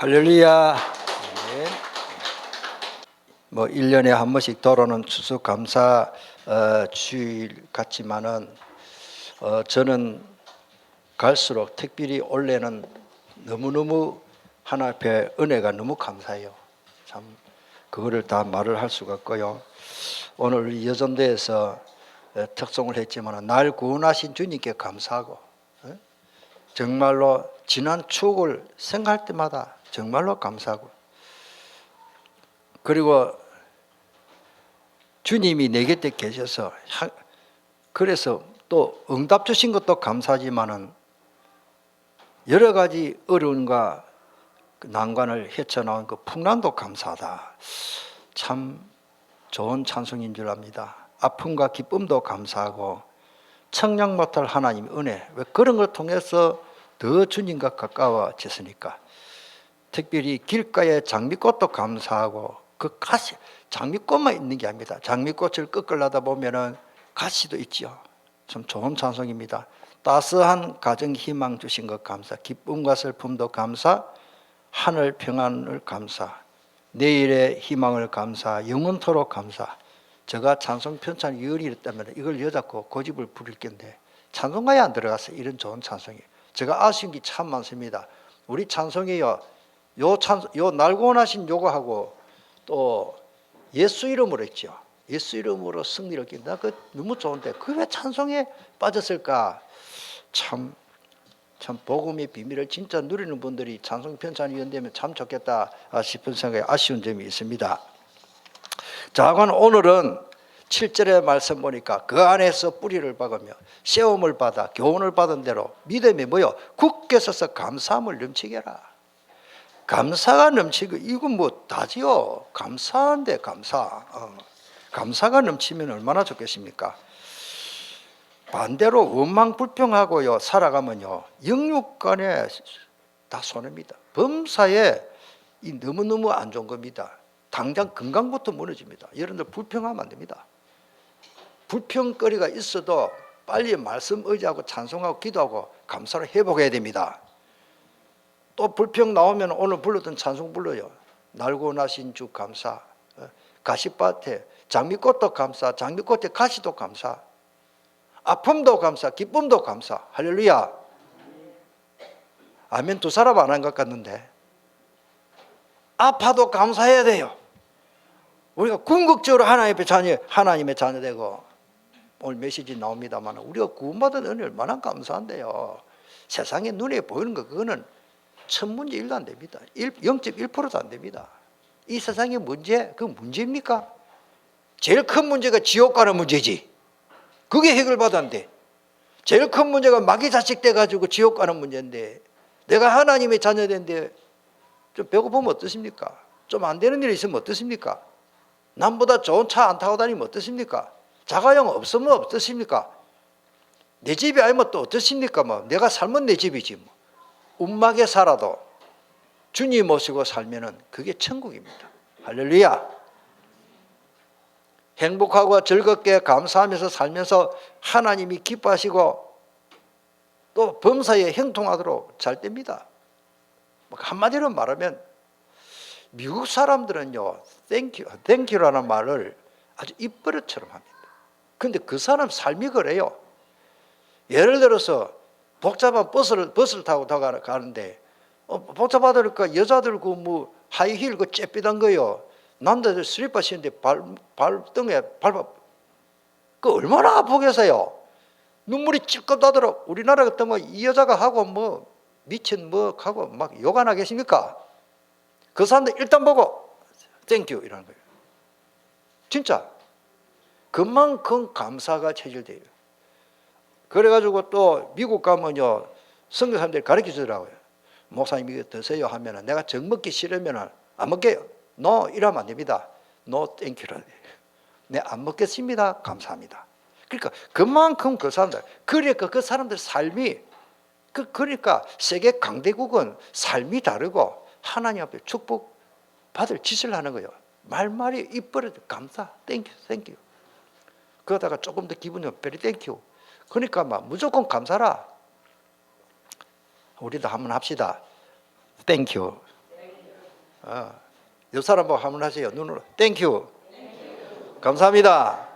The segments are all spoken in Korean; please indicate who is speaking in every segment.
Speaker 1: 할렐루야. 네. 뭐 1년에 한 번씩 돌아오는 추수감사 주일 같지만은 저는 갈수록 특별히 올해는 너무너무 하나님 앞에 은혜가 너무 감사해요. 참 그거를 다 말을 할 수가 없고요. 오늘 여전대에서 특송을 했지만 날 구원하신 주님께 감사하고 정말로 지난 추억을 생각할 때마다 정말로 감사하고, 그리고 주님이 내 곁에 계셔서 그래서 또 응답 주신 것도 감사하지만은 여러 가지 어려움과 난관을 헤쳐나온 그 풍랑도 감사하다. 참 좋은 찬송인 줄 압니다. 아픔과 기쁨도 감사하고 청량 못할 하나님의 은혜, 왜 그런 걸 통해서 더 주님과 가까워졌으니까. 특별히 길가에 장미꽃도 감사하고, 그 가시, 장미꽃만 있는 게 아닙니다. 장미꽃을 꺾으려다 보면은 가시도 있죠. 참 좋은 찬송입니다. 따스한 가정 희망 주신 것 감사, 기쁨과 슬픔도 감사, 하늘 평안을 감사, 내일의 희망을 감사, 영원토록 감사. 제가 찬송 편찬 유일이었다면 이걸 여자고 고집을 부릴 건데 찬송가에 안 들어갔어요. 이런 좋은 찬송이. 제가 아쉬운 게 참 많습니다. 우리 찬송이요, 요 날고원하신 요거하고 또 예수 이름으로 했죠. 예수 이름으로 승리를 얻긴다. 그 너무 좋은데 그 왜 찬송에 빠졌을까? 참 복음의 비밀을 진짜 누리는 분들이 찬송 편찬이 연되면 참 좋겠다 싶은 생각에 아쉬운 점이 있습니다. 자, 그럼 오늘은 7절의 말씀 보니까 그 안에서 뿌리를 박으며 시험을 받아 교훈을 받은 대로 믿음이 뭐요? 굳게 서서 감사함을 넘치게 해라. 감사가 넘치고, 이건 뭐 다지요. 감사한데 감사가 넘치면 얼마나 좋겠습니까? 반대로 원망 불평하고요 살아가면요 영육간에 다 손해입니다. 범사에 너무너무 안 좋은 겁니다. 당장 건강부터 무너집니다. 여러분들 불평하면 안 됩니다. 불평거리가 있어도 빨리 말씀 의지하고 찬송하고 기도하고 감사를 회복해야 됩니다. 또 불평 나오면 오늘 불렀던 찬송 불러요. 날고 나신 주 감사, 가시밭에 장미꽃도 감사, 장미꽃에 가시도 감사, 아픔도 감사, 기쁨도 감사. 할렐루야. 아멘 두 사람 안 한 것 같는데. 아파도 감사해야 돼요. 우리가 궁극적으로 하나님의 자녀 되고, 오늘 메시지 나옵니다만 우리가 구원받은 은혜 얼마나 감사한데요. 세상에 눈에 보이는 거 그거는 천문제 1도 안 됩니다. 0.1%도 안 됩니다. 이 세상의 문제, 그 문제입니까? 제일 큰 문제가 지옥 가는 문제지. 그게 해결받았는데, 제일 큰 문제가 마귀 자식 돼가지고 지옥 가는 문제인데, 내가 하나님의 자녀 된데 좀 배고프면 어떻습니까? 좀 안 되는 일이 있으면 어떻습니까? 남보다 좋은 차 안 타고 다니면 어떻습니까? 자가용 없으면 어떻습니까? 내 집이 아니면 또 어떻습니까? 뭐 내가 살면 내 집이지 뭐. 움막에 살아도 주님 모시고 살면은 그게 천국입니다. 할렐루야. 행복하고 즐겁게 감사하면서 살면서 하나님이 기뻐하시고 또 범사에 형통하도록 잘 됩니다. 한마디로 말하면 미국 사람들은요 땡큐라는 말을 아주 입버릇처럼 합니다. 근데 그 사람 삶이 그래요. 예를 들어서 복잡한 버스를 타고 가는데 복잡하다니까 여자들 그 뭐 하이힐 그 쬐삐단 거요, 남자들 슬리퍼 신는데 발등에 밟아, 그 얼마나 아프겠어요. 눈물이 찔끔 나도록. 우리나라 같은 거 이 여자가 하고 뭐 미친 뭐 하고 막 욕 안 하겠습니까? 그 사람들 일단 보고 땡큐 이러는 거예요. 진짜 그만큼 감사가 체질돼요. 그래가지고 또 미국 가면요 선교 사람들이 가르쳐 주더라고요. 목사님 이거 드세요 하면은 내가 정 먹기 싫으면은 안 먹게요. No 이러면 안 됩니다. No 땡큐라. 네 안 먹겠습니다. 감사합니다. 그러니까 그만큼 그 사람들, 그러니까 그 사람들 삶이 그러니까 세계 강대국은 삶이 다르고 하나님 앞에 축복 받을 짓을 하는 거예요. 말말이 입버릇 감사, 땡큐. 그러다가 조금 더 기분이 별이 땡큐. 그러니까 막 무조건 감사라. 우리도 한번 합시다. 땡큐. 옆 사람 보고 한번 하세요. 눈으로. 땡큐. 감사합니다.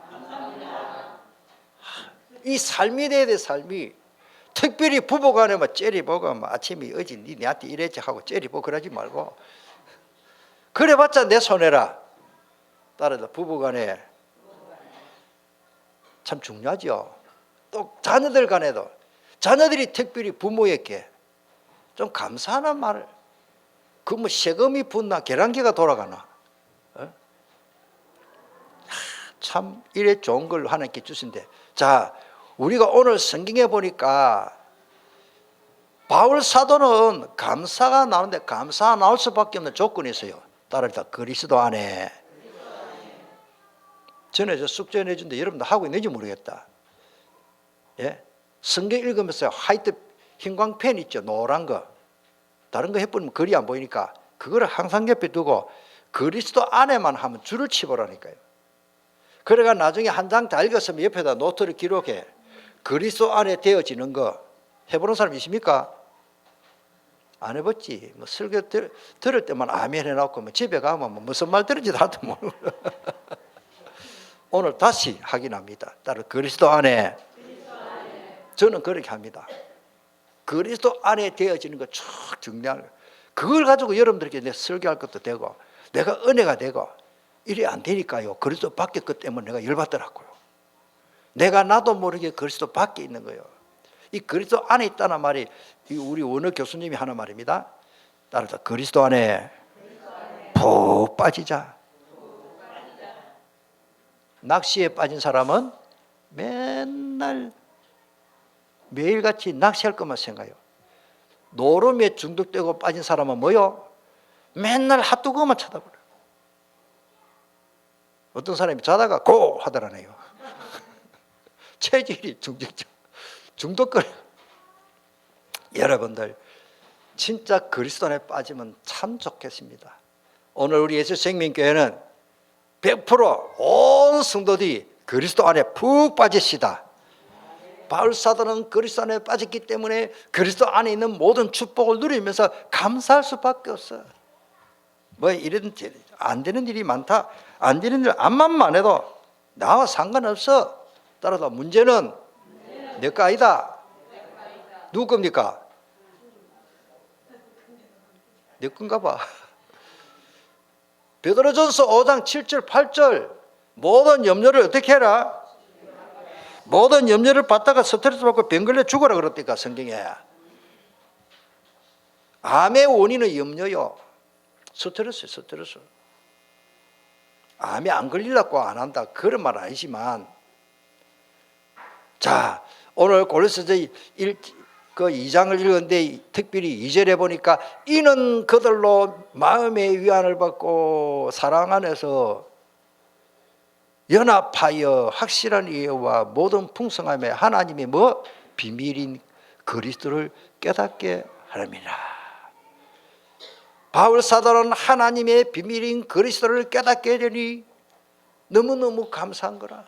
Speaker 1: 이 삶이 돼야 돼. 삶이. 특별히 부부간에 막 째리보고 막 아침에 어제 니 내한테 이랬지 하고 째리보고 그러지 말고 그래봤자 내 손해라. 따라서 부부간에 참 중요하죠. 또 자녀들 간에도 자녀들이 특별히 부모에게 좀 감사하는 말을 그 뭐 세금이 붙나 계란기가 돌아가나 참 이래 좋은 걸 하나님께 주신대. 자, 우리가 오늘 성경에 보니까 바울 사도는 감사가 나오는데 감사가 나올 수밖에 없는 조건이 있어요. 따라서 그리스도 안에. 전에 저 숙제 내준데 여러분들 하고 있는지 모르겠다. 예? 성경 읽으면서 화이트 형광펜 있죠. 노란 거. 다른 거 해보면 글이 안 보이니까 그거를 항상 옆에 두고 그리스도 안에만 하면 줄을 치보라니까요. 그래가 나중에 한 장 다 읽었으면 옆에다 노트를 기록해. 그리스도 안에 되어지는 거 해보는 사람 있습니까? 안 해봤지. 뭐 설교 들을 때만 아멘 해놓고 뭐 집에 가면 뭐 무슨 말 들은지도 하도 모르고 오늘 다시 확인합니다. 따로 그리스도 안에. 저는 그렇게 합니다. 그리스도 안에 되어지는 거 쭉 정리하는 거. 그걸 가지고 여러분들에게 내 설교할 것도 되고 내가 은혜가 되고 이래 안 되니까요. 그리스도 밖에 것 때문에 내가 열받더라고요. 내가 나도 모르게 그리스도 밖에 있는 거예요. 이 그리스도 안에 있다는 말이 우리 원어 교수님이 하는 말입니다. 따라서 그리스도 안에 푹 빠지자. 낚시에 빠진 사람은 맨날 매일같이 낚시할 것만 생각해요. 노름에 중독되고 빠진 사람은 뭐요? 맨날 핫도그만 쳐다보려. 어떤 사람이 자다가 고 하더라네요. 체질이 중독거려. 여러분들 진짜 그리스도 안에 빠지면 참 좋겠습니다. 오늘 우리 예수생명교회는 100%온 성도들이 그리스도 안에 푹 빠지시다. 바울 사도는 그리스도 안에 빠졌기 때문에 그리스도 안에 있는 모든 축복을 누리면서 감사할 수밖에 없어요. 뭐 이런 안 되는 일이 많다. 안 되는 일 암만만 해도 나와 상관없어. 따라서 문제는 내 거 아니다. 누구 겁니까? 내 건가 봐. 베드로전서 5장 7절 8절 모든 염려를 어떻게 해라? 모든 염려를 받다가 스트레스 받고 병 걸려 죽어라 그랬다니까 성경에. 암의 원인은 염려요. 스트레스. 암이 안 걸리려고 안 한다 그런 말 아니지만, 자 오늘 고린도서 2장을 읽었는데 특별히 2절에 보니까 이는 그들로 마음의 위안을 받고 사랑 안에서 연합하여 확실한 이해와 모든 풍성함에 하나님의 뭐 비밀인 그리스도를 깨닫게 하렵니다. 바울 사도는 하나님의 비밀인 그리스도를 깨닫게 되니 너무너무 감사한 거라.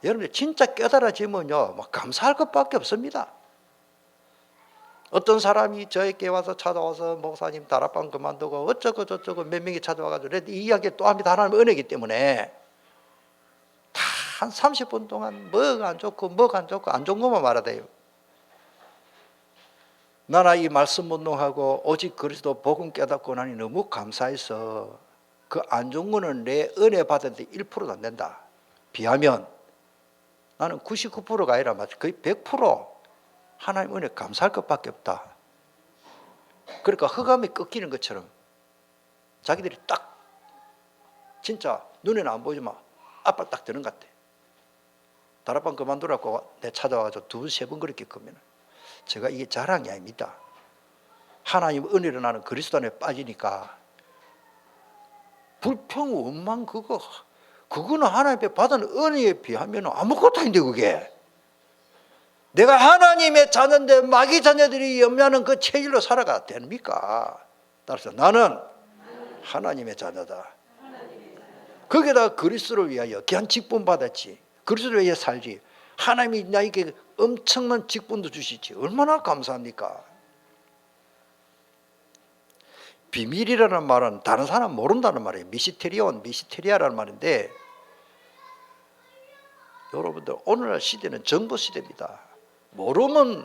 Speaker 1: 여러분들 진짜 깨달아지면요 막 감사할 것밖에 없습니다. 어떤 사람이 저에게 와서 찾아와서 목사님 다락방 그만두고 어쩌고 저쩌고 몇 명이 찾아와가지고 이 이야기 또 합니다. 하나님의 은혜이기 때문에 다 한 30분 동안 뭐가 안 좋고 안 좋은 것만 말하대요. 나는 이 말씀 운동하고 오직 그리스도 복음 깨닫고 나니 너무 감사해서 그 안 좋은 거는 내 은혜 받았는데 1%도 안 된다. 비하면 나는 99%가 아니라 거의 100% 하나님 은혜 감사할 것밖에 없다. 그러니까 흑암이 꺾이는 것처럼 자기들이 딱 진짜 눈에는 안 보이지만 압박 딱 드는 것 같아. 다락방 그만두라고 내 찾아와서 2번, 3번 그렇게 크면 제가 이게 자랑이 아닙니다. 하나님 은혜로 나는 그리스도 안에 빠지니까 불평, 원망 그거는 하나님께 받은 은혜에 비하면 아무것도 아닌데 그게. 내가 하나님의 자녀인데 마귀 자녀들이 염려하는 그 체질로 살아가 됩니까? 따라서 나는 하나님의 자녀다. 거기에다가 그리스도를 위하여 귀한 직분 받았지. 그리스도를 위해 살지. 하나님이 나에게 엄청난 직분도 주시지. 얼마나 감사합니까? 비밀이라는 말은 다른 사람 모른다는 말이에요. 미스테리아라는 말인데, 여러분들 오늘날 시대는 정보 시대입니다. 모르면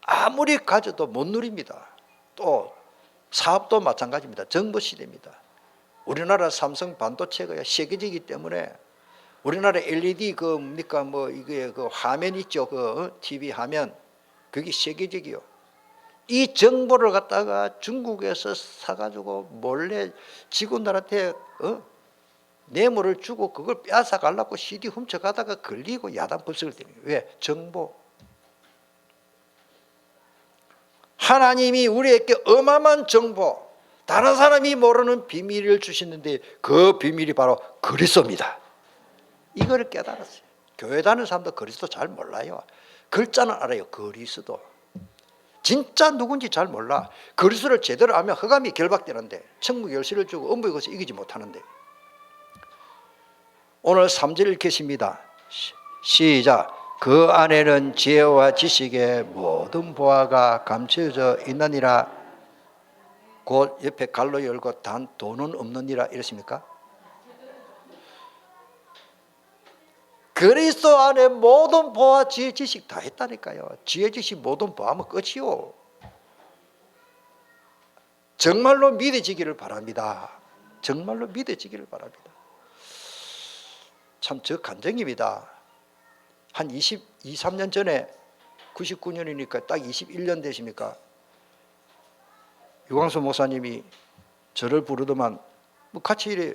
Speaker 1: 아무리 가져도 못 누립니다. 또 사업도 마찬가지입니다. 정보 시대입니다. 우리나라 삼성 반도체가 세계적이기 때문에 우리나라 LED 이게 화면 있죠. TV 화면 그게 세계적이요. 이 정보를 갖다가 중국에서 사가지고 몰래 직원들한테 뇌물을 주고 그걸 빼앗아 가려고 CD 훔쳐가다가 걸리고 야단법석을 때립니다. 왜? 정보. 하나님이 우리에게 어마어마한 정보, 다른 사람이 모르는 비밀을 주시는데 그 비밀이 바로 그리스도입니다. 이걸 깨달았어요. 교회 다니는 사람도 그리스도 잘 몰라요. 글자는 알아요. 그리스도. 진짜 누군지 잘 몰라. 그리스도를 제대로 알면 흑암이 결박되는데, 천국 열쇠를 주고 음부의 것을 이기지 못하는데. 오늘 3절 읽겠습니다. 시작. 그 안에는 지혜와 지식의 모든 보화가 감춰져 있느니라. 곧 옆에 갈로 열고 단 돈은 없느니라. 이렇습니까? 그리스도 안에 모든 보화, 지혜, 지식 다 했다니까요. 지혜, 지식, 모든 보화면 끝이요. 정말로 믿어지기를 바랍니다. 정말로 믿어지기를 바랍니다. 참 저 간증입니다. 한 23년 전에 99년이니까 딱 21년 되십니까? 유광수 목사님이 저를 부르더만 같이 이래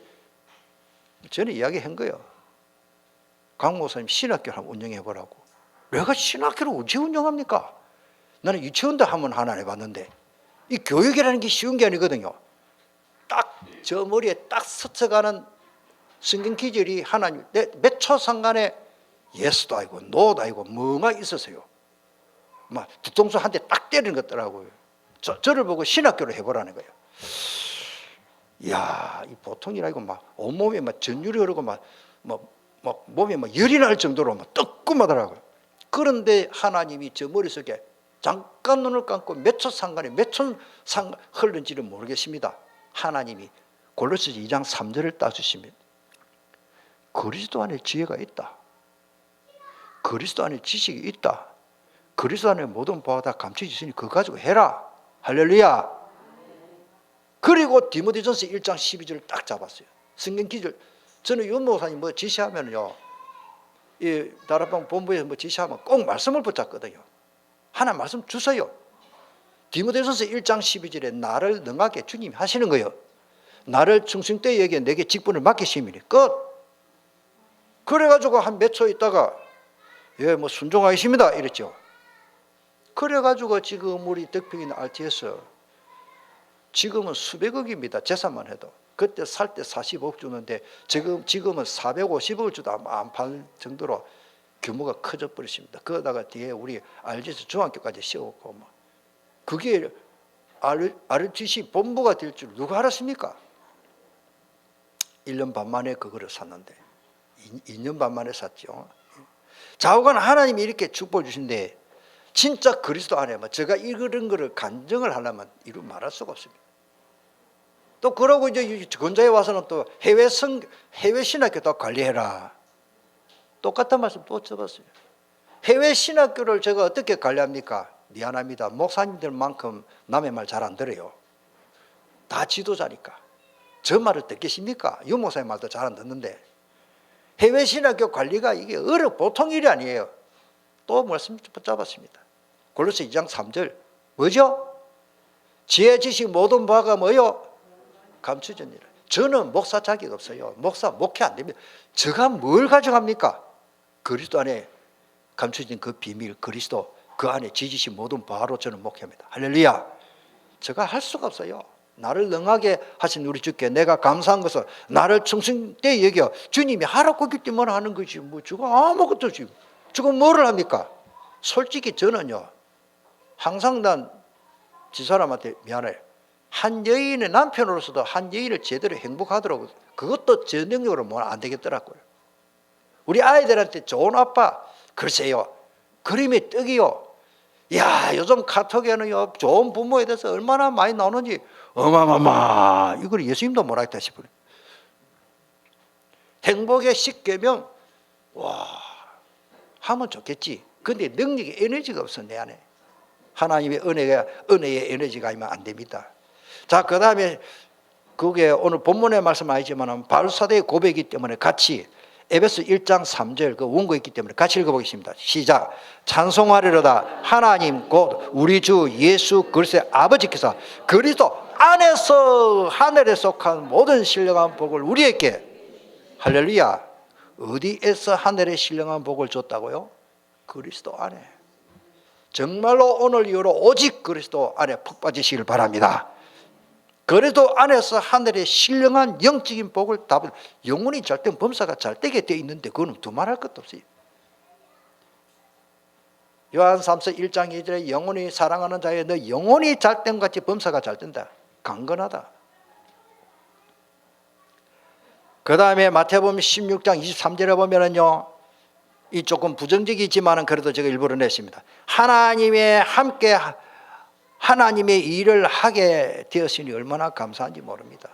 Speaker 1: 전에 이야기한 거예요. 강 목사님 신학교를 한번 운영해 보라고. 내가 신학교를 언제 운영합니까? 나는 유치원도 한번 하나 해봤는데 이 교육이라는 게 쉬운 게 아니거든요. 딱 저 머리에 딱 스쳐가는 성경 기절이 하나님 몇 초 상간에 예스도 아니고 노도 아니고 뭐가 있었어요. 막 뒤통수 한 대 딱 때리는 것더라고요. 저를 보고 신학교를 해보라는 거예요. 이야, 이 보통이 아니고 막 온몸에 막 전율이 흐르고 막 몸에 막 열이 날 정도로 막 뜨끔하더라고요. 그런데 하나님이 저 머릿속에 잠깐 눈을 감고 몇 초 상간에 몇 초 흘른지를 모르겠습니다. 하나님이 골로새서 2장 3절을 따주시면 그리스도 안에 지혜가 있다. 그리스도 안에 지식이 있다. 그리스도 안에 모든 보화가 다 감춰져 있으니 그거 가지고 해라. 할렐루야. 그리고 디모데전서 1장 12절을 딱 잡았어요. 성경 기절. 저는 윤 목사님 뭐 지시하면요, 이 다락방 본부에서 뭐 지시하면 꼭 말씀을 붙잡거든요. 하나 말씀 주세요. 디모데전서 1장 12절에 나를 능하게 주님이 하시는 거예요. 나를 충성되게 내게 직분을 맡기심이니 끝. 그래가지고 한 몇 초 있다가 예, 뭐 순종하십니다 이랬죠. 그래가지고 지금 우리 덕평이나 RTS 지금은 수백억입니다. 재산만 해도. 그때 살 때 40억 주는데 지금은 450억을 줘도 안 팔 정도로 규모가 커져 버렸습니다. 그러다가 뒤에 우리 RG에서 중학교까지 씌웠고 뭐. 그게 RGC 본부가 될 줄 누가 알았습니까? 1년 반 만에 그거를 샀는데 2년 반 만에 샀죠. 좌우간 하나님이 이렇게 축복을 주신데 진짜 그리스도 안에 제가 이런 거를 간증을 하려면 이루 말할 수가 없습니다. 또 그러고 이제 건자에 와서는 또 해외 신학교 또 관리해라. 똑같은 말씀 또 적었어요. 해외 신학교를 제가 어떻게 관리합니까? 미안합니다. 목사님들만큼 남의 말 잘 안 들어요. 다 지도자니까. 저 말을 듣겠습니까? 유 목사님 말도 잘 안 듣는데. 해외 신학교 관리가 이게 보통 일이 아니에요. 또 말씀 붙잡았습니다. 골로새 2장 3절 뭐죠? 지혜 지식 모든 바가 뭐요? 감추전이라. 저는 목사 자격 없어요. 목회 안 됩니다. 제가 뭘 가져갑니까? 그리스도 안에 감추진 그 비밀 그리스도 그 안에 지지신 모든 바로 저는 목회합니다. 할렐루야. 제가 할 수가 없어요. 나를 능하게 하신 우리 주께 내가 감사한 것은 나를 충성되게 여겨 주님이 하라고 했기 때문에 하는 거지 뭐 저거 아무것도 지금 저거 뭐를 합니까? 솔직히 저는요 항상 난 지사람한테 미안해. 한 여인의 남편으로서도 한 여인을 제대로 행복하도록 그것도 제 능력으로 뭐 안 되겠더라고요. 우리 아이들한테 좋은 아빠 글쎄요 그림의 떡이요. 야 요즘 카톡에는요 좋은 부모에 대해서 얼마나 많이 나오는지 어마마마 이걸 예수님도 못하겠다 싶어요. 행복의 10계명 와 하면 좋겠지. 근데 능력이 에너지가 없어 내 안에. 하나님의 은혜의 에너지가 아니면 안 됩니다. 자, 그 다음에 그게 오늘 본문의 말씀 아니지만 바울사도의 고백이기 때문에 같이 에베소 1장 3절 그 원고 있기 때문에 같이 읽어보겠습니다. 시작. 찬송하리로다 하나님 곧 우리 주 예수 그리스도의 아버지께서 그리스도 안에서 하늘에 속한 모든 신령한 복을 우리에게 할렐루야. 어디에서 하늘에 신령한 복을 줬다고요? 그리스도 안에. 정말로 오늘 이후로 오직 그리스도 안에 푹 빠지시길 바랍니다. 그래도 안에서 하늘의 신령한 영적인 복을 다 영혼이 잘된 범사가 잘되게 되어 있는데 그거는 두말할 것도 없어요. 요한 3서 1장 2절에 영혼이 사랑하는 자여 너 영혼이 잘된 같이 범사가 잘된다. 강건하다. 그 다음에 마태복음 16장 23절에 보면은요, 이 조금 부정적이지만은 그래도 제가 일부러 냈습니다. 하나님의 일을 하게 되었으니 얼마나 감사한지 모릅니다.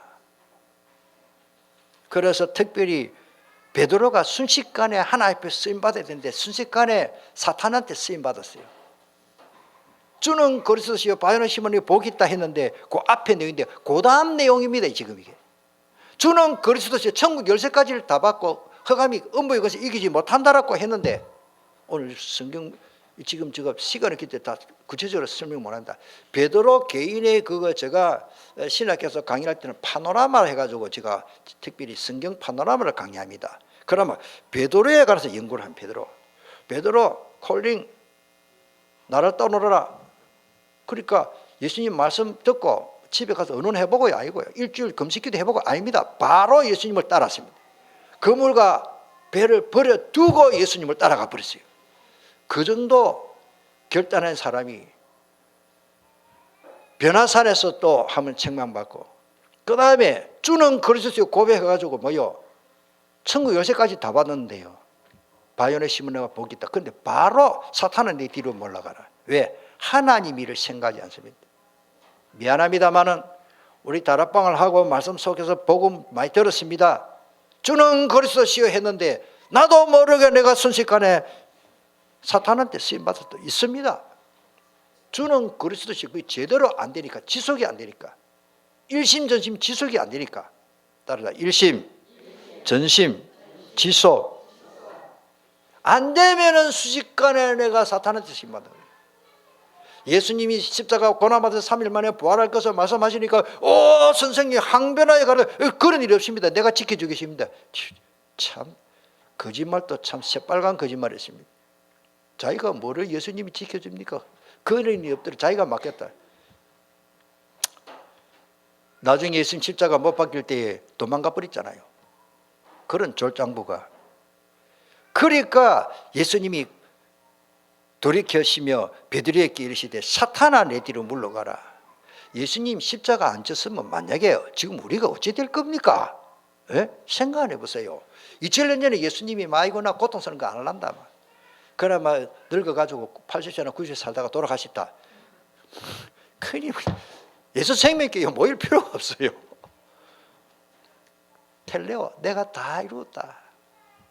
Speaker 1: 그래서 특별히 베드로가 순식간에 하나님 앞에 쓰임 받아야 되는데 순식간에 사탄한테 쓰임 받았어요. 주는 그리스도시요 바요는 시몬이 복이 있다 했는데 그 앞에 내용인데 그 다음 내용입니다. 지금 이게 주는 그리스도시요 천국 열쇠까지를 다 받고 허감이 음부의 것을 이기지 못한다라고 했는데 오늘 성경 지금 제가 시간이 없기 때문에 다 구체적으로 설명 못한다. 베드로 개인의 그거 제가 신학교에서 강의할 때는 파노라마를 해가지고 제가 특별히 성경 파노라마를 강의합니다. 그러면 베드로에 관해서 연구를 한 베드로 콜링 나를 떠나라. 그러니까 예수님 말씀 듣고 집에 가서 의논해보고요 아니고요. 일주일 금식기도 해보고 아닙니다. 바로 예수님을 따랐습니다. 그물과 배를 버려두고 예수님을 따라가 버렸어요. 그 정도 결단한 사람이 변화산에서 또 한번 책망받고 그 다음에 주는 그리스도요 고백해가지고 뭐요 천국 열쇠까지 다 받았는데요. 바요네 시몬에가 복이 있다. 그런데 바로 사탄은 내 뒤로 몰라가라. 왜? 하나님 일을 생각하지 않습니다. 미안합니다마는 우리 다락방을 하고 말씀 속에서 복음 많이 들었습니다. 주는 그리스도시요 했는데 나도 모르게 내가 순식간에 사탄한테 쓰임받을 수도 있습니다. 주는 그리스도시 그게 제대로 안 되니까 지속이 안 되니까 일심 전심 지속이 안 되니까 따라서 일심 전심 지속 안 되면은 순식간에 내가 사탄한테 쓰임받는 거예요. 예수님이 십자가 고난받아서 3일 만에 부활할 것을 말씀하시니까 오 선생님 항변하여 가라. 그런 일이 없습니다. 내가 지켜주겠습니다. 참 거짓말도 참 새빨간 거짓말이었습니다. 자기가 뭐를 예수님이 지켜줍니까? 그런 일이 없더라. 자기가 맡겼다. 나중에 예수님 십자가 못 박힐 때에 도망가 버렸잖아요. 그런 졸장부가. 그러니까 예수님이 돌이켜시며 베드로에게 이르시되 사탄아 내 뒤로 물러가라. 예수님 십자가 안 졌으면 만약에 지금 우리가 어찌 될 겁니까? 예? 생각 해보세요. 2000년 전에 예수님이 마이거나 고통스러운 거 안 할란다. 그러면 늙어가지고 80세나 90세 살다가 돌아가셨다. 큰일. 예수 생명교회 모일 필요가 없어요. 텔레오 내가 다 이루었다.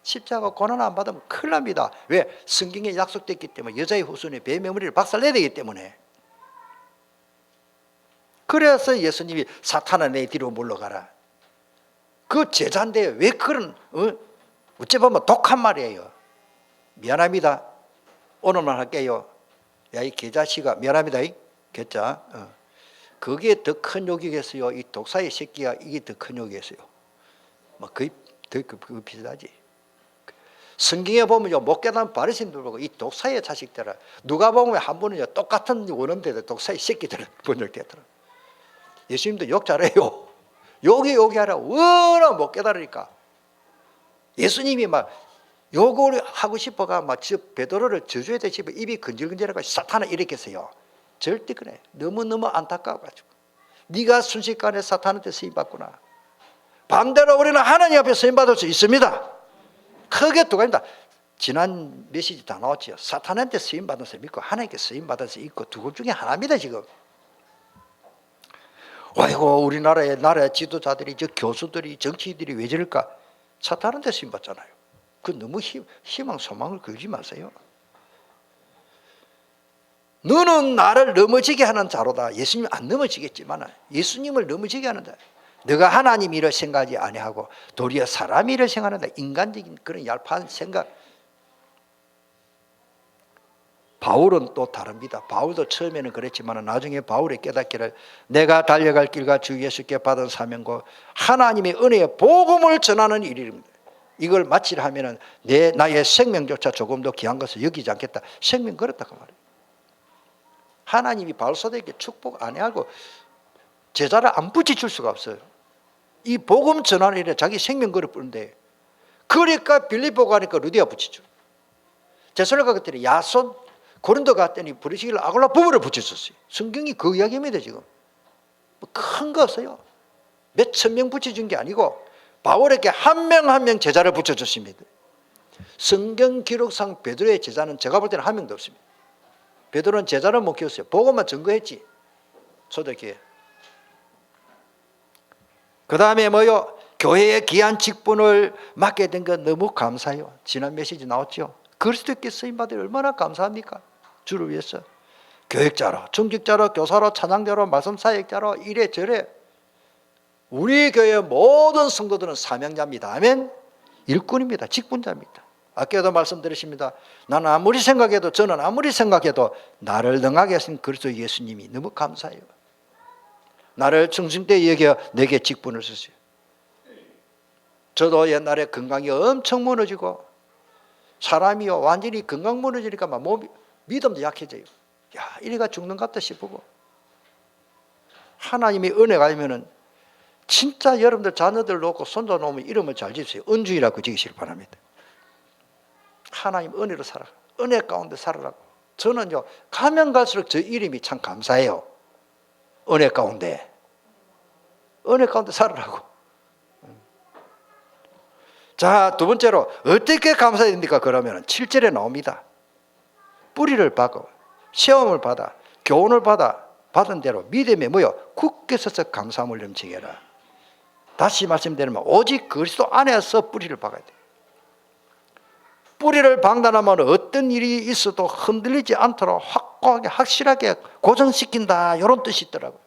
Speaker 1: 십자가 고난 안 받으면 큰일 납니다. 왜? 성경에 약속됐기 때문에 여자의 후손의 배매무리를 박살내야 되기 때문에. 그래서 예수님이 사탄아 내 뒤로 물러가라. 그 제자인데 왜 그런 어찌 보면 독한 말이에요. 미안합니다. 오늘만 할게요. 야 이 개자식아 미안합니다. 개자. 그게 더 큰 욕이겠어요. 이 독사의 새끼야 이게 더 큰 욕이겠어요. 뭐 거의 더 비슷하지. 성경에 보면요 못 깨달은 바리새인들 보고 이 독사의 자식들아 누가 보면 한 번은요 똑같은 원어인데도 독사의 새끼들을 번역되더라. 예수님도 욕 잘해요. 욕하라 워낙 못 깨달으니까 예수님이 막 욕을 하고 싶어가 막 베드로를 저주해야 되지 입이 근질근질하고 사탄아 이랬겠어요. 절대 그래. 너무너무 안타까워가지고 네가 순식간에 사탄한테 쓰임받구나. 반대로 우리는 하나님 앞에 쓰임받을 수 있습니다. 크게 두 가지입니다. 지난 메시지 다 나왔지요. 사탄한테 쓰임받은 사람 있고 하나님께 쓰임받은 사람 있고 두 것 중에 하나입니다. 지금 아이고 우리나라의 나라 지도자들이, 저 교수들이, 정치인들이 왜 저럴까? 차 다른 데 쓰임 받잖아요. 그 너무 희망 소망을 걸지 마세요. 너는 나를 넘어지게 하는 자로다. 예수님 안 넘어지겠지만 예수님을 넘어지게 하는 자. 너가 하나님 일을 생각하지 아니하고 도리어 사람 일을 생각한다. 인간적인 그런 얄팍한 생각. 바울은 또 다릅니다. 바울도 처음에는 그랬지만 나중에 바울의 깨닫기를 내가 달려갈 길과 주 예수께 받은 사명과 하나님의 은혜의 복음을 전하는 일입니다. 이걸 마치려 하면은 나의 생명조차 조금도 귀한 것을 여기지 않겠다. 생명 걸었다고 말해요. 하나님이 바울 사도에게 축복 안 해하고 제자를 안 붙여줄 수가 없어요. 이 복음 전하는 일에 자기 생명 걸어 뿌는데, 그러니까 빌립보 가니까 루디아 붙이죠. 데살로니가 그때는 야손, 고린도 갔더니 부르시기를 아굴라 부부를 붙였었어요. 성경이 그 이야기입니다. 지금 큰 거 없어요. 몇 천 명 붙여준 게 아니고 바울에게 한 명 한 명 제자를 붙여줬습니다. 성경 기록상 베드로의 제자는 제가 볼 때는 한 명도 없습니다. 베드로는 제자를 못 키웠어요. 복음만 증거했지. 초대교회. 그 다음에 뭐요? 교회의 귀한 직분을 맡게 된 거 너무 감사해요. 지난 메시지 나왔죠. 그리스도께 쓰임받을 얼마나 감사합니까? 주를 위해서. 교육자로, 중직자로, 교사로, 찬양자로, 말씀사역자로, 이래저래. 우리 교회의 모든 성도들은 사명자입니다. 아멘. 일꾼입니다. 직분자입니다. 아까도 말씀드렸습니다. 저는 아무리 생각해도 나를 능하게 하신 그리스도 예수님이 너무 감사해요. 나를 중심되게 여겨 내게 직분을 주세요. 저도 옛날에 건강이 엄청 무너지고 사람이요 완전히 건강 무너지니까 막 몸이 믿음도 약해져요. 야, 이래가 죽는 것 같다 싶고, 하나님의 은혜가 있면은 진짜 여러분들 자녀들 놓고 손자 놓으면 이름을 잘 지으세요. 은주이라고 지으시길 바랍니다. 하나님 은혜로 살아라. 은혜 가운데 살아라고. 저는요 가면 갈수록 저 이름이 참 감사해요. 은혜 가운데 살아라고. 자, 두 번째로 어떻게 감사해야 됩니까? 그러면 7절에 나옵니다. 뿌리를 받고 시험을 받아 교훈을 받은 대로 믿음에 뭐요? 굳게 서서 감사함을 넘치게 해라. 다시 말씀드리면 오직 그리스도 안에서 뿌리를 박아야 돼. 뿌리를 박는다면 어떤 일이 있어도 흔들리지 않도록 확고하게 확실하게 고정시킨다, 이런 뜻이 있더라고요.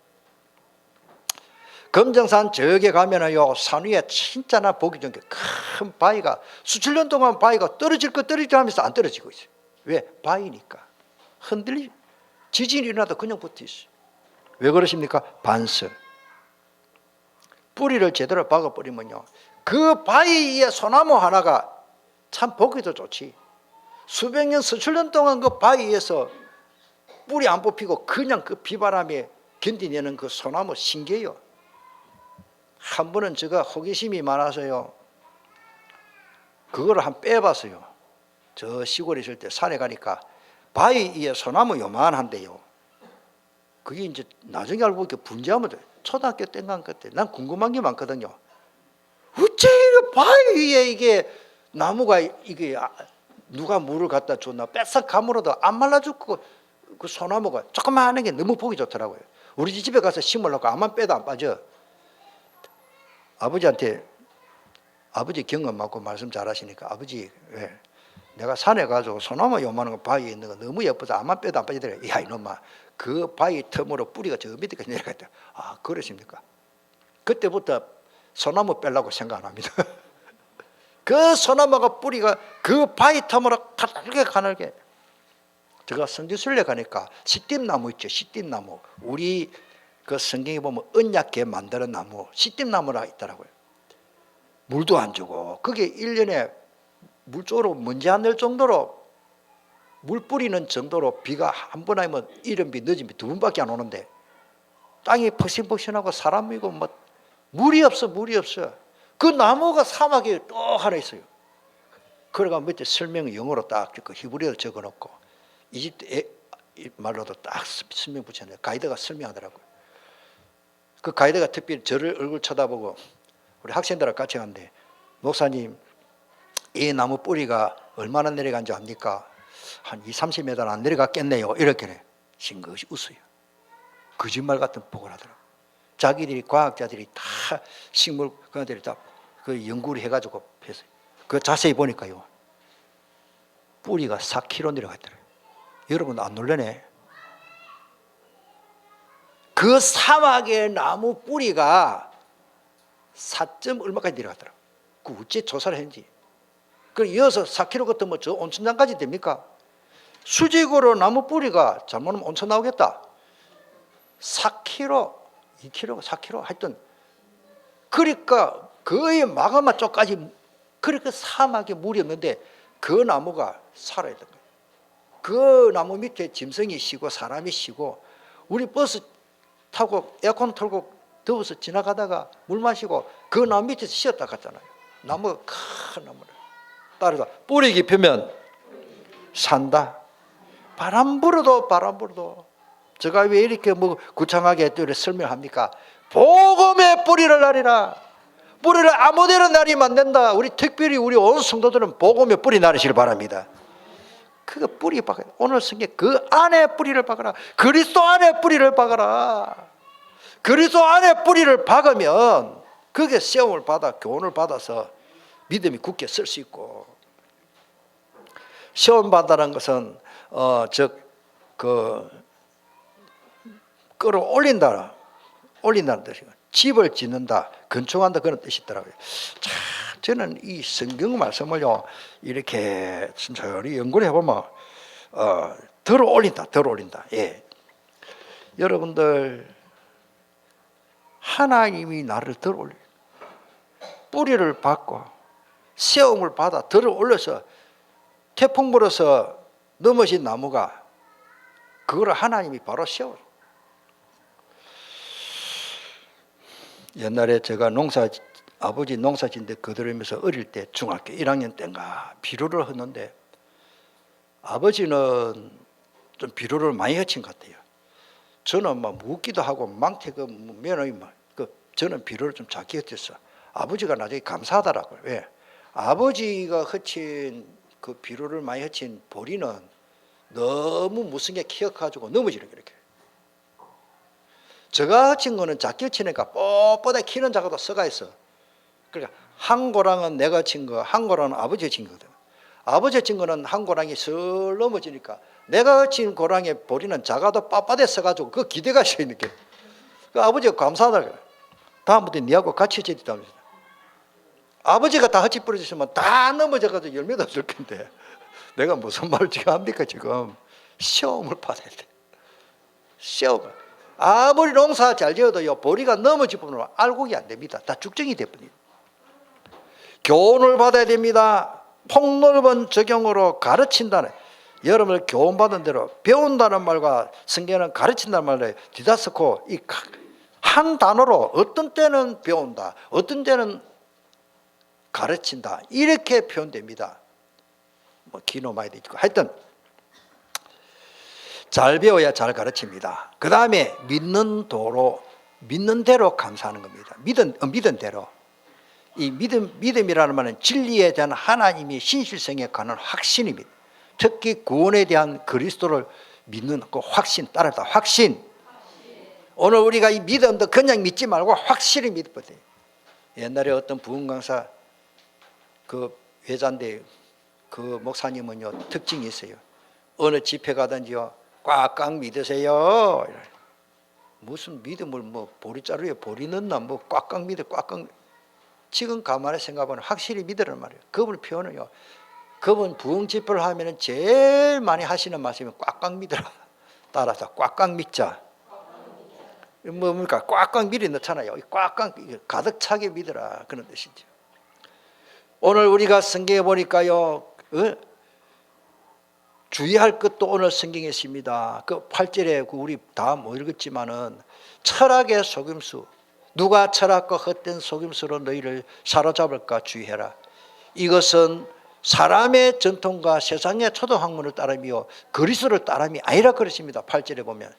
Speaker 1: 금정산 저기 가면은요 산 위에 진짜나 보기 좋은 게 큰 바위가 수천 년 동안 바위가 떨어질 하면서 안 떨어지고 있어요. 왜? 바위니까. 지진이 일어나도 그냥 붙어 있어요. 왜 그러십니까? 반석. 뿌리를 제대로 박아버리면요 그 바위 위에 소나무 하나가 참 보기도 좋지. 수백 년, 수천 년 동안 그 바위 위에서 뿌리 안 뽑히고 그냥 그 비바람에 견디내는 그 소나무 신기해요. 한 번은 제가 호기심이 많아서요 그거를 한 빼봤어요. 저 시골에 있을 때 산에 가니까 바위 위에 소나무 요만한데요, 그게 이제 나중에 알고 보니까 분재하면 돼. 초등학교 때인가 그때 난 궁금한 게 많거든요. 어째 이게 바위 위에 이게 나무가 이게 누가 물을 갖다 줬나, 뺏어 가물어도 안 말라 죽고 그 소나무가 조그마한 게 너무 보기 좋더라고요. 우리 집에 가서 심으려고 암만 빼도 안 빠져. 아버지한테, 아버지 경험 많고 말씀 잘하시니까, 아버지 왜 내가 산에 가서 소나무 요만한 거 바위에 있는 거 너무 예뻐서 암만 빼도 안 빠지더래. 야 이놈아, 그 바위 틈으로 뿌리가 저 밑에까지 내려갔다. 아 그러십니까? 그때부터 소나무 빼려고 생각 안 합니다. 그 소나무가 뿌리가 그 바위 틈으로 가늘게. 제가 성지순례 가니까 시띠나무 있죠. 시띠나무. 우리 그 성경에 보면 언약궤 만드는 나무, 시띠나무라 있더라고요. 물도 안 주고 그게 1년에 물쪽으로 먼지 안 낼 정도로, 물 뿌리는 정도로 비가 한 번 하면 이른 비 늦은 비 두 번밖에 안 오는데 땅이 퍼신퍼신하고 사람이고 뭐 물이 없어. 그 나무가 사막에 또 하나 있어요. 그래가 밑에 설명을 영어로 딱 그 히브리어로 적어놓고 이집트 말로도 딱 설명 붙였는데 가이드가 설명하더라고요. 그 가이드가 특별히 저를 얼굴 쳐다보고 우리 학생들하고 같이 갔는데, 목사님 이 나무 뿌리가 얼마나 내려간지 압니까? 한 20-30m 안 내려갔겠네요. 이렇게 싱긋이 웃어요. 거짓말 같은 복을 하더라고요. 자기들이 과학자들이 다 식물 그들이 다 그 연구를 해가지고 했어요. 그 자세히 보니까요, 뿌리가 4km 내려갔더라고요. 여러분 안 놀라네? 그 사막의 나무 뿌리가 4점 얼마까지 내려갔더라고요. 그 어째 조사를 했는지. 그 이어서 4km 같으면 저 온천장까지 됩니까? 수직으로 나무 뿌리가 잘못하면 온천 나오겠다. 4km, 2km, 4km 하여튼 그러니까 거의 마가마 쪽까지 그렇게 사막에 물이 없는데 그 나무가 살아야 되는 거예요. 그 나무 밑에 짐승이 쉬고 사람이 쉬고 우리 버스 타고 에어컨 틀고 더워서 지나가다가 물 마시고 그 나무 밑에서 쉬었다 갔잖아요. 나무가 큰 나무를 따라서 뿌리 깊으면 산다. 바람 불어도 제가 왜 이렇게 뭐 구창하게 또 설명합니까? 복음의 뿌리를 나리라. 뿌리를 아무데나 나리면 안 된다. 우리 특별히 우리 온 성도들은 복음의 뿌리 나르시길 바랍니다. 그 뿌리 박아야 돼. 오늘 성경 그 안에 뿌리를 박아라. 그리스도 안에 뿌리를 박아라. 그리스도 안에 뿌리를 박으면 그게 시험을 받아 교훈을 받아서 믿음이 굳게 설 수 있고, 시험 받다는 것은 끌어올린다는 뜻이고, 집을 짓는다, 건축한다 그런 뜻이 있더라고요. 자, 저는 이 성경 말씀을요 이렇게 천천히 연구를 해보면 들어올린다. 예, 여러분들 하나님이 나를 들어올려 뿌리를 받고 세움을 받아 들어올려서 태풍 불어서 넘어진 나무가 그거를 하나님이 바로 세워요. 옛날에 제가 아버지 농사짓는데 거들으면서 어릴 때 중학교 1학년 때인가 비료를 했는데 아버지는 좀 비료를 많이 헤친 것 같아요. 저는 막 묻기도 하고 망태 그 면허이 저는 비료를 좀 작게 헤쳤어. 아버지가 나중에 감사하더라고요. 왜? 아버지가 헤친 그 비료를 많이 헤친 보리는 너무 무슨 게 키워가지고 넘어지는 이렇게. 제가 헤친 거는 작게 치니까 뻣뻣하게 키는 작아도 썩어 있어. 그러니까 한 고랑은 내가 친 거, 한 고랑은 아버지가 친 거거든. 아버지가 친 거는 한 고랑이 슬 넘어지니까 내가 친 고랑의 보리는 작아도 빳빳해 써가지고 그 기대가 있어 있는 게. 그 아버지가 감사하더라고요. 다음부터 니하고 같이 짓다면서. 아버지가 다 같이 뿌려주시면 다 넘어져가지고 열매도 없을 텐데 내가 무슨 말을 지금 합니까? 지금 시험을 받아야 돼. 시험을. 아무리 농사 잘 지어도요 보리가 넘어지면 알곡이 안 됩니다. 다 죽정이 돼버립니다. 교훈을 받아야 됩니다. 폭넓은 적용으로 가르친다는, 여러분을 교훈받은 대로 배운다는 말과 성경은 가르친다는 말을 뒤다스고 이 한 단어로 어떤 때는 배운다, 어떤 때는 가르친다 이렇게 표현됩니다. 뭐 기노 많이 있고 하여튼 잘 배워야 잘 가르칩니다. 그 다음에 믿는 대로 감사하는 겁니다. 믿은 대로. 이 믿음이라는 말은 진리에 대한 하나님의 신실성에 관한 확신입니다. 특히 구원에 대한 그리스도를 믿는 그 확신, 따르다 확신. 오늘 우리가 이 믿음도 그냥 믿지 말고 확실히 믿어야 돼요. 옛날에 어떤 부흥 강사 그 회자인데 그 목사님은요 특징이 있어요. 어느 집회 가든지요 꽉꽉 믿으세요. 무슨 믿음을 뭐 보리자루에 보리 넣나 뭐 꽉꽉 믿어 꽉꽉. 지금 가만히 생각하면 확실히 믿으라는 말이에요. 그분 표현은요. 그분 부흥 집회를 하면 제일 많이 하시는 말씀이 꽉꽉 믿으라. 따라서 꽉꽉 믿자. 뭡니까? 꽉꽉 미리 넣잖아요. 꽉꽉 가득 차게 믿으라 그런 뜻이죠. 오늘 우리가 성경에 보니까요. 주의할 것도 오늘 성경에 있습니다. 그 8절에 우리 다 못 읽었지만은 철학의 속임수, 누가 철학과 헛된 속임수로 너희를 사로잡을까 주의해라. 이것은 사람의 전통과 세상의 초등학문을 따름이요 그리스도를 따름이 아니라 그러십니다. 8절에 보면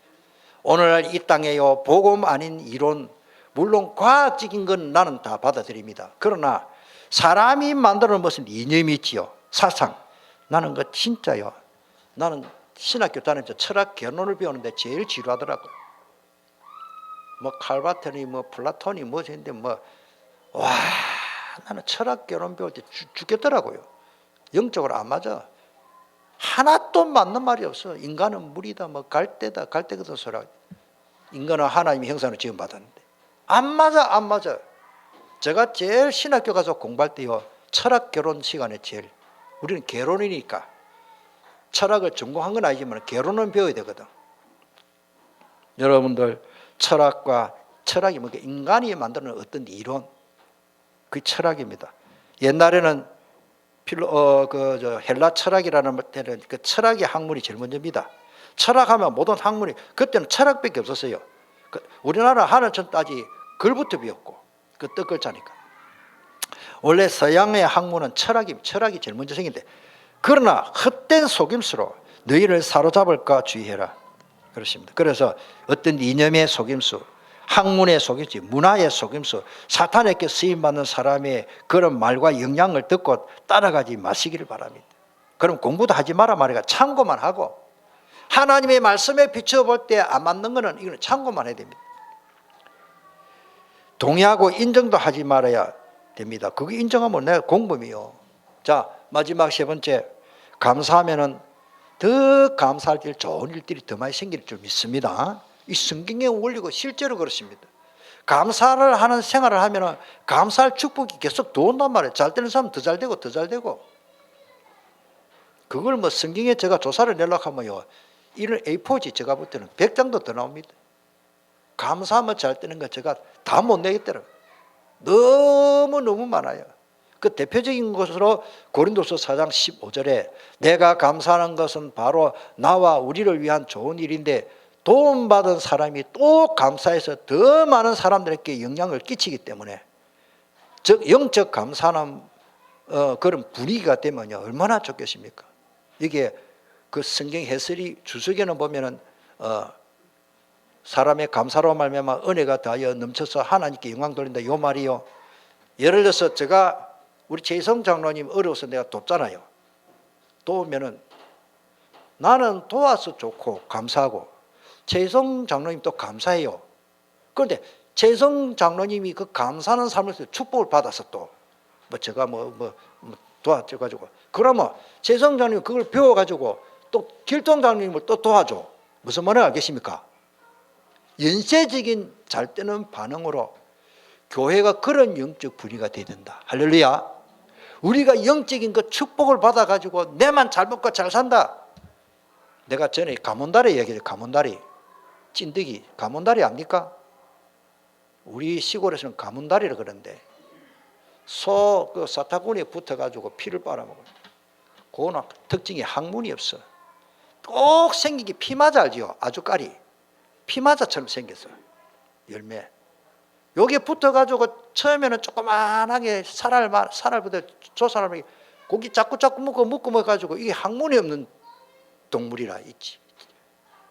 Speaker 1: 오늘날 이 땅에요 복음 아닌 이론, 물론 과학적인 건 나는 다 받아들입니다. 그러나 사람이 만드는 것은 이념이 있지요. 사상. 나는 그 진짜요. 나는 신학교 다니면서 철학 개론을 배우는데 제일 지루하더라고요. 뭐 칼바트니 뭐 플라톤이 뭐 했는데 뭐 와 나는 철학 개론 배울 때 죽겠더라고요. 영적으로 안 맞아. 하나도 맞는 말이 없어. 인간은 물이다 뭐 갈대다 갈대거든 소라. 인간은 하나님의 형상으로 지음받았는데 안 맞아 안 맞아. 제가 제일 신학교 가서 공부할 때요 철학 개론 시간에 제일 우리는 개론이니까 철학을 전공한 건 아니지만 개론은 배워야 되거든. 여러분들 철학이 뭐게 인간이 만드는 어떤 이론 그 철학입니다. 옛날에는 헬라 철학이라는 때는 그 철학의 학문이 제일 먼저입니다. 철학하면 모든 학문이 그때는 철학밖에 없었어요. 우리나라 하늘천 따지 글부터 배웠고 그 뜻글자니까. 원래 서양의 학문은 철학이 제일 먼저 생긴데 그러나 헛된 속임수로 너희를 사로잡을까 주의해라. 그렇습니다. 그래서 어떤 이념의 속임수, 학문의 속임수, 문화의 속임수, 사탄에게 쓰임받는 사람의 그런 말과 영향을 듣고 따라가지 마시기를 바랍니다. 그럼 공부도 하지 마라 말이야. 참고만 하고 하나님의 말씀에 비춰볼 때 안 맞는 거는 이거는 참고만 해야 됩니다. 동의하고 인정도 하지 말아야 됩니다. 그거 인정하면 내가 공범이요. 자, 마지막 세 번째, 감사하면은 더 감사할 일, 좋은 일들이 더 많이 생길 줄 믿습니다. 이 성경의 원리고 실제로 그렇습니다. 감사를 하는 생활을 하면 감사할 축복이 계속 도온단 말이에요. 잘 되는 사람은 더 잘 되고 더 잘 되고. 그걸 뭐 성경에 제가 조사를 내려고 하면요 이런 A4지 제가 볼 때는 100장도 더 나옵니다. 감사하면 잘 되는 거 제가 다 못 내겠더라고요. 너무 많아요. 그 대표적인 것으로 고린도서 4장 15절에 내가 감사하는 것은 바로 나와 우리를 위한 좋은 일인데 도움받은 사람이 또 감사해서 더 많은 사람들에게 영향을 끼치기 때문에 즉 영적 감사는 그런 분위기가 되면요 얼마나 좋겠습니까? 이게 그 성경 해설이 주석에는 보면은 사람의 감사로 말미암아 은혜가 다하여 넘쳐서 하나님께 영광 돌린다 요 말이요. 예를 들어서 제가 우리 최희성 장로님 어려워서 내가 돕잖아요. 도우면은 나는 도와서 좋고 감사하고 최희성 장로님 또 감사해요. 그런데 최희성 장로님이 그 감사하는 삶에서 축복을 받아서 또 뭐 제가 도와줘가지고 그러면 최희성 장로님 그걸 배워가지고 또 길동 장로님을 또 도와줘. 무슨 말인지 알겠습니까? 연쇄적인 잘 되는 반응으로 교회가 그런 영적 분위기가 돼야 된다. 할렐루야. 우리가 영적인 그 축복을 받아가지고 내만 잘 먹고 잘 산다. 내가 전에 가문다리 얘기했죠. 가문다리. 찐득이. 가문다리 압니까? 우리 시골에서는 가문다리를 그러는데 그 사타구니에 붙어가지고 피를 빨아먹어요. 그거는 특징이 학문이 없어. 꼭 생기기 피마자 알지요? 아주까리. 피마자처럼 생겼어요. 열매. 여기에 붙어가지고 처음에는 조그만하게 살알부터 저 사람이 고기 자꾸 먹고 먹어가지고 이게 학문이 없는 동물이라 있지.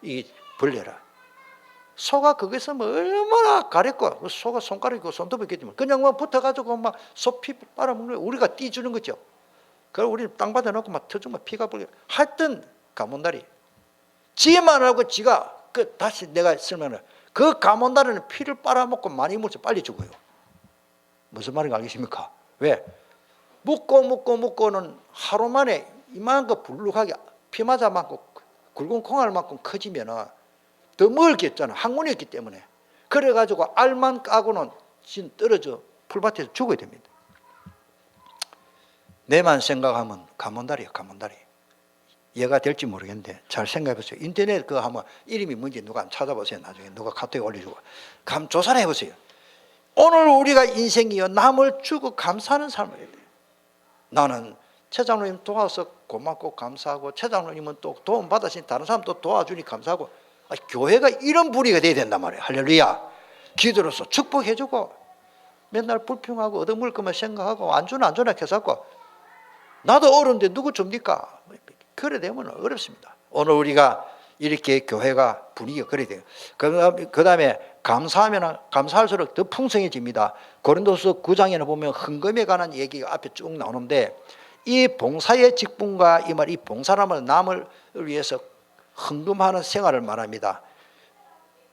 Speaker 1: 이 벌레라. 소가 거기서 뭐 얼마나 가렸고 소가 손가락이고 손톱이 있겠지만 그냥 뭐 붙어가지고 막 소 피 빨아먹는 거 우리가 띄주는 거죠. 그걸 우리는 땅 받아놓고 막 터주면 피가 벌려. 하여튼 가문다리. 지만 하고 지가 다시 내가 설명을 그 가문다리는 피를 빨아먹고 많이 먹어서 빨리 죽어요. 무슨 말인지 알겠습니까? 왜? 묻고는 하루 만에 이만큼 불룩하게 피 맞아 맞고 굵은 콩알만큼 커지면은 더 먹을 게 없잖아. 학문이 없기 때문에. 그래가지고 알만 까고는 진 떨어져 풀밭에서 죽어야 됩니다. 내만 생각하면 가문다리야, 가문다리. 얘가 될지 모르겠는데 잘 생각해보세요. 인터넷 그거 한번 이름이 뭔지 누가 찾아보세요. 나중에 누가 카톡에 올려주고 조사를 해보세요. 오늘 우리가 인생이요 남을 주고 감사하는 삶을 해야 돼요. 나는 최 장로님 도와서 고맙고 감사하고 최 장로님은 또 도움 받으신 다른 사람 또 도와주니 감사하고 교회가 이런 분위기가 돼야 된단 말이에요. 할렐루야. 기도로서 축복해주고 맨날 불평하고 얻어먹을 것만 생각하고 안 주나 해서고 나도 어려운데 누구 줍니까? 그래 되면 어렵습니다. 오늘 우리가 이렇게 교회가 분위기가 그래 돼요. 그 다음에 감사하면 감사할수록 더 풍성해집니다. 고린도서 9장에는 보면 헌금에 관한 얘기가 앞에 쭉 나오는데 이 봉사의 직분과 이 봉사라면 남을 위해서 헌금하는 생활을 말합니다.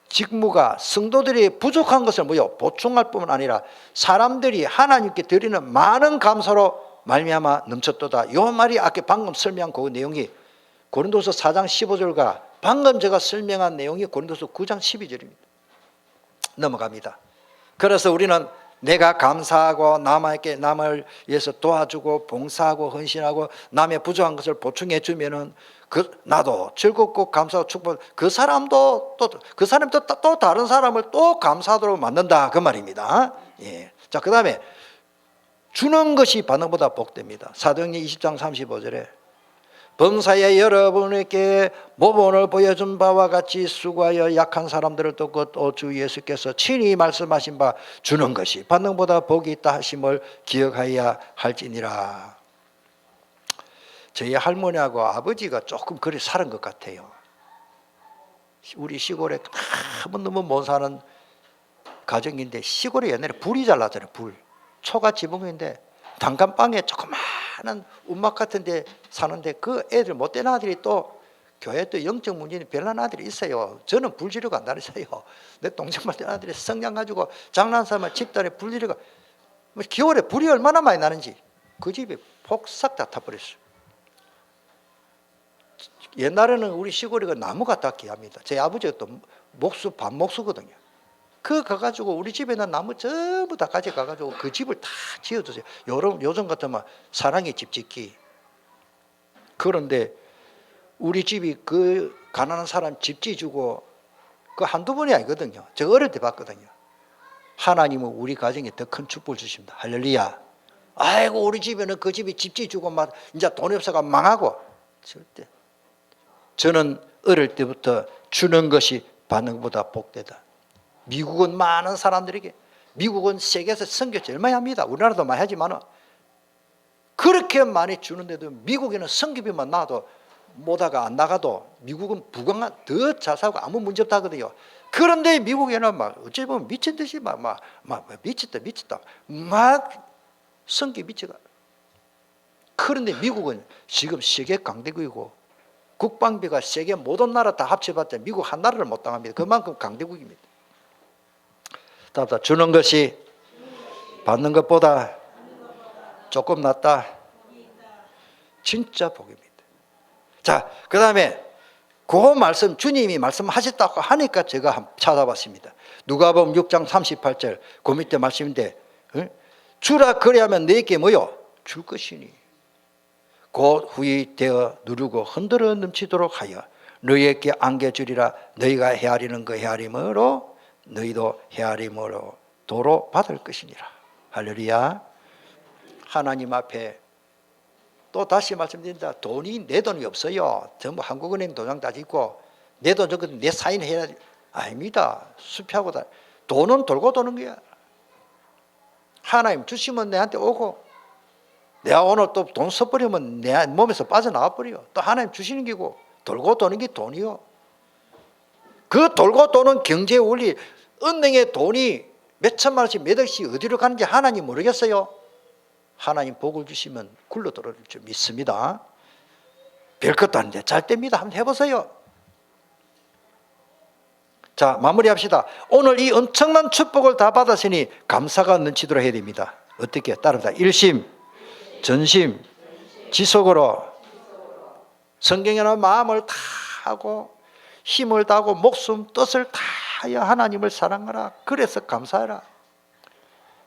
Speaker 1: 직무가 성도들이 부족한 것을 보충할 뿐만 아니라 사람들이 하나님께 드리는 많은 감사로 말미암아 넘쳤도다. 요 말이 아까 방금 설명한 그 내용이 고린도서 4장 15절과 방금 제가 설명한 내용이 고린도서 9장 12절입니다. 넘어갑니다. 그래서 우리는 내가 감사하고 남을 위해서 도와주고 봉사하고 헌신하고 남의 부족한 것을 보충해 주면은 나도 즐겁고 감사하고 축복, 그 사람도 또 다른 사람을 또 감사하도록 만든다, 그 말입니다. 예. 자, 그 다음에 주는 것이 받는 것보다 복됩니다. 사도행전 20장 35절에 범사에 여러분에게 모범을 보여준 바와 같이 수고하여 약한 사람들을 돕고 주 예수께서 친히 말씀하신 바 주는 것이 받는 것보다 복이 있다 하심을 기억하여야 할지니라. 저희 할머니하고 아버지가 조금 그리 살은 것 같아요. 우리 시골에 너무 못 사는 가정인데, 시골에 옛날에 불이 잘 나잖아요. 초가 지붕인데 단칸방에 조그마한 움막 같은 데 사는데, 그 애들 못된 아들이 또 교회 또 영적 문제는 별난 아들이 있어요. 저는 불 지르고 안 다녔어요. 내 동생 같은 아들이 성냥 가지고 장난삼아 집단에 불 지르고, 겨울에 불이 얼마나 많이 나는지 그 집이 폭삭 다 타버렸어요. 옛날에는 우리 시골이 나무가 다 귀합니다. 제 아버지가 또 반목수거든요. 그 가가지고 우리 집에 있는 나무 전부 다 가져가가지고 그 집을 다 지어주세요. 요즘 같으면 사랑의 집 짓기. 그런데 우리 집이 그 가난한 사람 집 지어주고 그 한두 번이 아니거든요. 제가 어릴 때 봤거든요. 하나님은 우리 가정에 더 큰 축복을 주십니다. 할렐루야. 아이고, 우리 집에는 그 집이 집 지어주고 막 이제 돈이 없어가 망하고. 절대. 저는 어릴 때부터 주는 것이 받는 것보다 복되다. 미국은 많은 사람들에게, 미국은 세계에서 선교 제일 많이 합니다. 우리나라도 많이 하지만 그렇게 많이 주는데도 미국에는 선교비만 나와도 못하가 안 나가도 미국은 부강한 더 잘 살고 아무 문제 없다 하거든요. 그런데 미국에는 막 어찌 보면 미친 듯이 막 미쳤다 막 선교 미쳐가. 그런데 미국은 지금 세계 강대국이고 국방비가 세계 모든 나라 다 합쳐봤자 미국 한 나라를 못 당합니다. 그만큼 강대국입니다. 답답. 주는 것이 받는 것보다 조금 낫다. 진짜 복입니다. 자, 그 다음에 그 말씀 주님이 말씀하셨다고 하니까 제가 한번 찾아봤습니다. 누가복음 6장 38절 그 밑에 말씀인데, 주라 그리하면 너에게 뭐요? 줄 것이니 곧 후이 되어 누르고 흔들어 넘치도록 하여 너희에게 안겨주리라. 너희가 헤아리는 그 헤아림으로 너희도 헤아림으로 도로 받을 것이니라. 할렐루야. 하나님 앞에 또 다시 말씀드린다. 내 돈이 없어요. 전부 한국은행 도장 다 짓고 내 돈 저거 내 사인해야 돼. 아닙니다. 수표하고 다. 돈은 돌고 도는 거야. 하나님 주시면 내한테 오고, 내가 오늘 또 돈 써버리면 내 몸에서 빠져나가 버려. 또 하나님 주시는 게고, 돌고 도는 게 돈이요. 그 돌고 도는 경제 원리, 은행에 돈이 몇 천만 원씩 몇 억씩 어디로 가는지 하나님 모르겠어요. 하나님 복을 주시면 굴러 들어올 줄 믿습니다. 별것도 아닌데 잘 됩니다. 한번 해보세요. 자, 마무리합시다. 오늘 이 엄청난 축복을 다 받았으니 감사가 넘치도록 해야 됩니다. 어떻게? 따릅니다. 일심, 전심, 지속으로 성경에는 마음을 다하고 힘을 다하고 목숨 뜻을 다하여 하나님을 사랑하라. 그래서 감사해라.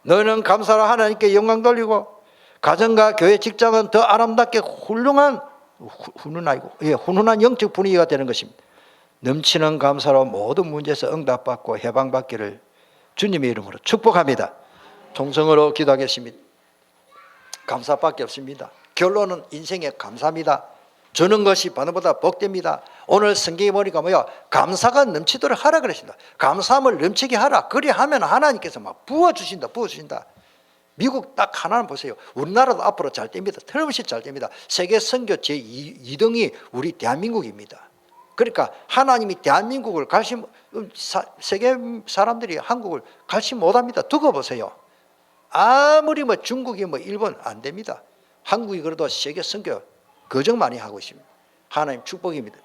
Speaker 1: 너는 감사로 하나님께 영광 돌리고 가정과 교회 직장은 더 아름답게 훈훈한 영적 분위기가 되는 것입니다. 넘치는 감사로 모든 문제에서 응답받고 해방받기를 주님의 이름으로 축복합니다. 통성으로 기도하겠습니다. 감사밖에 없습니다. 결론은 인생의 감사입니다. 주는 것이 받는 것보다 복됩니다. 오늘 성경에 보니까 감사가 넘치도록 하라 그랬습니다. 감사함을 넘치게 하라. 그리 하면 하나님께서 막 부어주신다. 미국 딱 하나는 보세요. 우리나라도 앞으로 잘 됩니다. 틀림없이 잘 됩니다. 세계 선교 제2등이 우리 대한민국입니다. 그러니까 하나님이 대한민국을 세계 사람들이 한국을 갈시 못합니다. 두고 보세요. 아무리 중국이 일본 안 됩니다. 한국이 그래도 세계 선교 거정 많이 하고 있습니다. 하나님 축복입니다.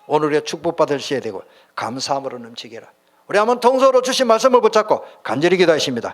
Speaker 1: 오늘의 축복받으셔야 되고 감사함으로 넘치게 해라. 우리 한번 통성으로 주신 말씀을 붙잡고 간절히 기도하십니다.